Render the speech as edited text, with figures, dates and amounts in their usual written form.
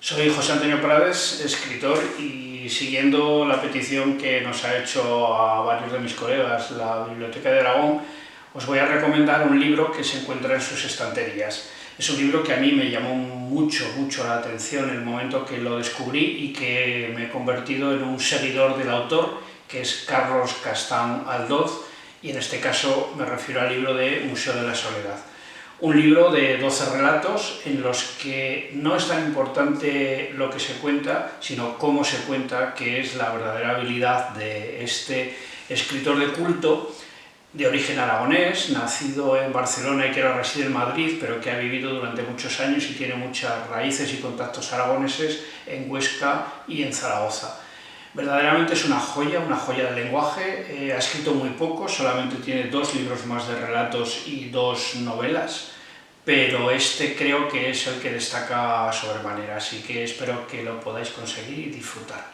Soy José Antonio Prades, escritor, y siguiendo la petición que nos ha hecho a varios de mis colegas la Biblioteca de Aragón, os voy a recomendar un libro que se encuentra en sus estanterías. Es un libro que a mí me llamó mucho la atención en el momento que lo descubrí y que me he convertido en un seguidor del autor, que es Carlos Castán Aldoz, y en este caso me refiero al libro de Museo de la Soledad. Un libro de 12 relatos en los que no es tan importante lo que se cuenta, sino cómo se cuenta, que es la verdadera habilidad de este escritor de culto, de origen aragonés, nacido en Barcelona y que ahora reside en Madrid, pero que ha vivido durante muchos años y tiene muchas raíces y contactos aragoneses en Huesca y en Zaragoza. Verdaderamente es una joya del lenguaje. Ha escrito muy poco, solamente tiene 2 libros más de relatos y 2 novelas, pero este creo que es el que destaca sobremanera, así que espero que lo podáis conseguir y disfrutar.